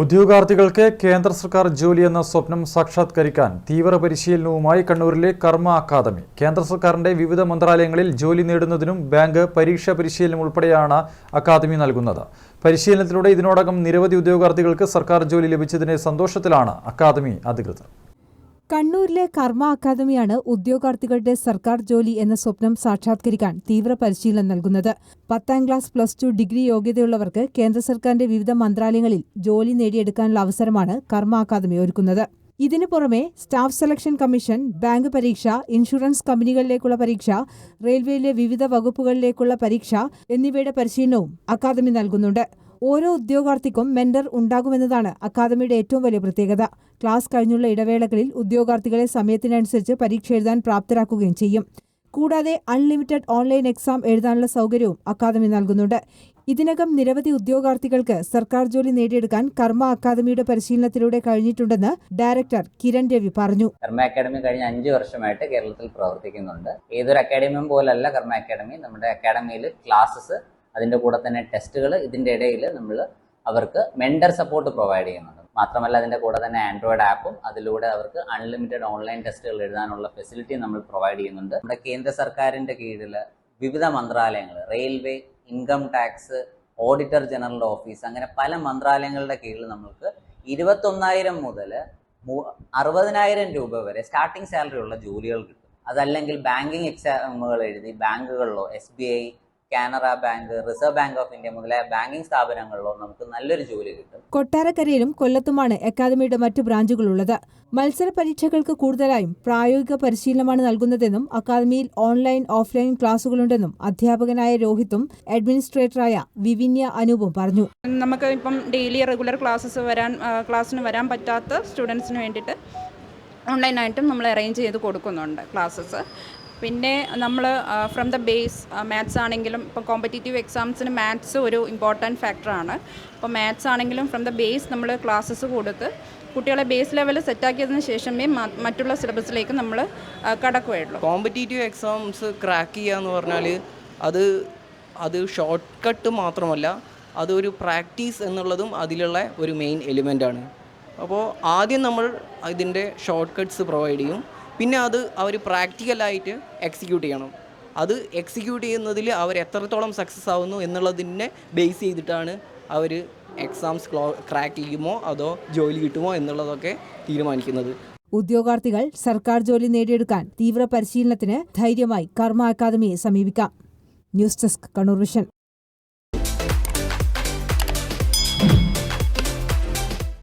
ഉദ്യോഗാർത്ഥികൾക്ക് കേന്ദ്ര സർക്കാർ ജോലി എന്ന സ്വപ്നം സാക്ഷാത്കരിക്കാൻ തീവ്ര പരിശീലനവുമായി കണ്ണൂരിലെ കർമ്മ അക്കാദമി. കേന്ദ്ര സർക്കാരിന്റെ വിവിധ മന്ത്രാലയങ്ങളിൽ ജോലി നേടുന്നതിനും ബാങ്ക് പരീക്ഷാ പരിശീലനം ഉൾപ്പെടെയാണ് അക്കാദമി നൽകുന്നത്. പരിശീലനത്തിലൂടെ ഇതിനോടകം നിരവധി ഉദ്യോഗാർത്ഥികൾക്ക് സർക്കാർ ജോലി ലഭിച്ചതിന്റെ സന്തോഷത്തിലാണ് അക്കാദമി അധികൃതർ. കണ്ണൂരിലെ കർമ്മ അക്കാദമിയാണ് ഉദ്യോഗാർത്ഥികളുടെ സർക്കാർ ജോലി എന്ന സ്വപ്നം സാക്ഷാത്കരിക്കാൻ തീവ്ര പരിശീലനം നൽകുന്നത്. 10ാം ക്ലാസ്, +2 ഡിഗ്രി യോഗ്യതയുള്ളവർക്ക് കേന്ദ്ര സർക്കാരിന്റെ വിവിധ മന്ത്രാലയങ്ങളിൽ ജോലി നേടിയെടുക്കാനുള്ള അവസരമാണ് കർമ്മ അക്കാദമി ഒരുക്കുന്നത്. ഇതിനു പുറമെ സ്റ്റാഫ് സെലക്ഷൻ കമ്മീഷൻ, ബാങ്ക് പരീക്ഷ, ഇൻഷുറൻസ് കമ്പനികളിലേക്കുള്ള പരീക്ഷ, റെയിൽവേയിലെ വിവിധ വകുപ്പുകളിലേക്കുള്ള പരീക്ഷ എന്നിവയുടെ പരിശീലനവും അക്കാദമി നൽകുന്നുണ്ട്. ഓരോ ഉദ്യോഗാർത്ഥിക്കും മെന്റർ ഉണ്ടാകുമെന്നതാണ് അക്കാദമിയുടെ ഏറ്റവും വലിയ പ്രത്യേകത. ക്ലാസ് കഴിഞ്ഞുള്ള ഇടവേളകളിൽ ഉദ്യോഗാർത്ഥികളെ സമയത്തിനനുസരിച്ച് പരീക്ഷ എഴുതാൻ പ്രാപ്തരാക്കുകയും ചെയ്യും. കൂടാതെ അൺലിമിറ്റഡ് ഓൺലൈൻ എക്സാം എഴുതാനുള്ള സൗകര്യവും അക്കാദമി നൽകുന്നുണ്ട്. ഇതിനകം നിരവധി ഉദ്യോഗാർത്ഥികൾക്ക് സർക്കാർ ജോലി നേടിയെടുക്കാൻ കർമ്മ അക്കാദമിയുടെ പരിശീലനത്തിലൂടെ കഴിഞ്ഞിട്ടുണ്ടെന്ന് ഡയറക്ടർ കിരൺ രവി പറഞ്ഞു. കർമ്മ അക്കാദമി കഴിഞ്ഞ 5 വർഷമായിട്ട് കേരളത്തിൽ പ്രവർത്തിക്കുന്നുണ്ട്. ഏതൊരു അക്കാദമിയും പോലല്ല കർമ്മ അക്കാദമി. നമ്മുടെ അക്കാദമിയിൽ ക്ലാസ്സസ്, അതിൻ്റെ കൂടെ തന്നെ ടെസ്റ്റുകൾ, ഇതിൻ്റെ ഇടയിൽ നമ്മൾ അവർക്ക് മെന്റർ സപ്പോർട്ട് പ്രൊവൈഡ് ചെയ്യുന്നുണ്ട്. മാത്രമല്ല അതിൻ്റെ കൂടെ തന്നെ ആൻഡ്രോയിഡ് ആപ്പും, അതിലൂടെ അവർക്ക് അൺലിമിറ്റഡ് ഓൺലൈൻ ടെസ്റ്റുകൾ എഴുതാനുള്ള ഫെസിലിറ്റി നമ്മൾ പ്രൊവൈഡ് ചെയ്യുന്നുണ്ട്. നമ്മുടെ കേന്ദ്ര സർക്കാരിൻ്റെ കീഴിൽ വിവിധ മന്ത്രാലയങ്ങൾ, railway, income tax, auditor general office, അങ്ങനെ പല മന്ത്രാലയങ്ങളുടെ കീഴിൽ നമുക്ക് 21,000 മുതൽ 60,000 രൂപ വരെ സ്റ്റാർട്ടിംഗ് സാലറി ഉള്ള ജോലികൾ കിട്ടും. അതല്ലെങ്കിൽ ബാങ്കിങ് എക്സാമുകൾ എഴുതി ബാങ്കുകളിലോ, SBI, Canara bank, reserve bank of India മുതലായ ബാങ്കിംഗ് സ്ഥാപനങ്ങളിലോ നമുക്ക് നല്ലൊരു ജോലി കിട്ടും. കൊട്ടാരക്കരയിലും കൊല്ലത്തുമാണ് അക്കാദമിയുടെ മറ്റു ബ്രാഞ്ചുകളുള്ളത്. മത്സര പരീക്ഷകൾക്ക് കൂടുതലായും പ്രായോഗിക പരിശീലനമാണ് നൽകുന്നതെന്നും അക്കാദമിയിൽ ഓൺലൈൻ, ഓഫ്ലൈൻ ക്ലാസുകളുണ്ടെന്നും അധ്യാപകനായ രോഹിത്തും അഡ്മിനിസ്ട്രേറ്ററായ വിവിന്യ അനൂപും പറഞ്ഞു. നമുക്ക് ഇപ്പം ഡെയിലി റെഗുലർ ക്ലാസ്സിന് വരാൻ പറ്റാത്ത സ്റ്റുഡൻസിന് വേണ്ടിയിട്ട് ഓൺലൈനായിട്ടും നമ്മൾ അറേഞ്ച് ചെയ്ത് കൊടുക്കുന്നുണ്ട് ക്ലാസ്സസ്. പിന്നെ നമ്മൾ ഫ്രം ദ ബേസ്, മാത്സ് ആണെങ്കിലും ഇപ്പോൾ കോമ്പറ്റേറ്റീവ് എക്സാംസിന് മാത്സ് ഒരു ഇമ്പോർട്ടൻറ്റ് ഫാക്ടറാണ്. അപ്പോൾ മാത്സ് ആണെങ്കിലും ഫ്രം ദ ബേസ് നമ്മൾ ക്ലാസ്സസ് കൊടുത്ത് കുട്ടികളെ ബേസ് ലെവൽ സെറ്റാക്കിയതിന് ശേഷമേ മറ്റുള്ള സിലബസിലേക്ക് നമ്മൾ കടക്കുകയുള്ളൂ. കോമ്പറ്റേറ്റീവ് എക്സാംസ് ക്രാക്ക് ചെയ്യുക എന്ന് പറഞ്ഞാൽ അത് ഷോർട്ട് കട്ട് മാത്രമല്ല, അതൊരു പ്രാക്ടീസ് എന്നുള്ളതും അതിലുള്ള ഒരു മെയിൻ എലിമെൻ്റാണ്. അപ്പോൾ ആദ്യം നമ്മൾ ഇതിൻ്റെ ഷോർട്ട് കട്ട്സ് പ്രൊവൈഡ് ചെയ്യും. പിന്നെ അത് അവർ പ്രാക്ടിക്കലായിട്ട് എക്സിക്യൂട്ട് ചെയ്യണം. അത് എക്സിക്യൂട്ട് ചെയ്യുന്നതിൽ അവർ എത്രത്തോളം സക്സസ് ആവുന്നു എന്നുള്ളതിനെ ബേസ് ചെയ്തിട്ടാണ് അവർ എക്സാംസ് ക്രാക്ക് ചെയ്യുമോ അതോ ജോലി കിട്ടുമോ എന്നുള്ളതൊക്കെ തീരുമാനിക്കുന്നത്. ഉദ്യോഗാർത്ഥികൾ സർക്കാർ ജോലി നേടിയെടുക്കാൻ തീവ്ര പരിശീലനത്തിന് ധൈര്യമായി കർമ്മ അക്കാദമിയെ സമീപിക്കാം. News desk, Kannur vision.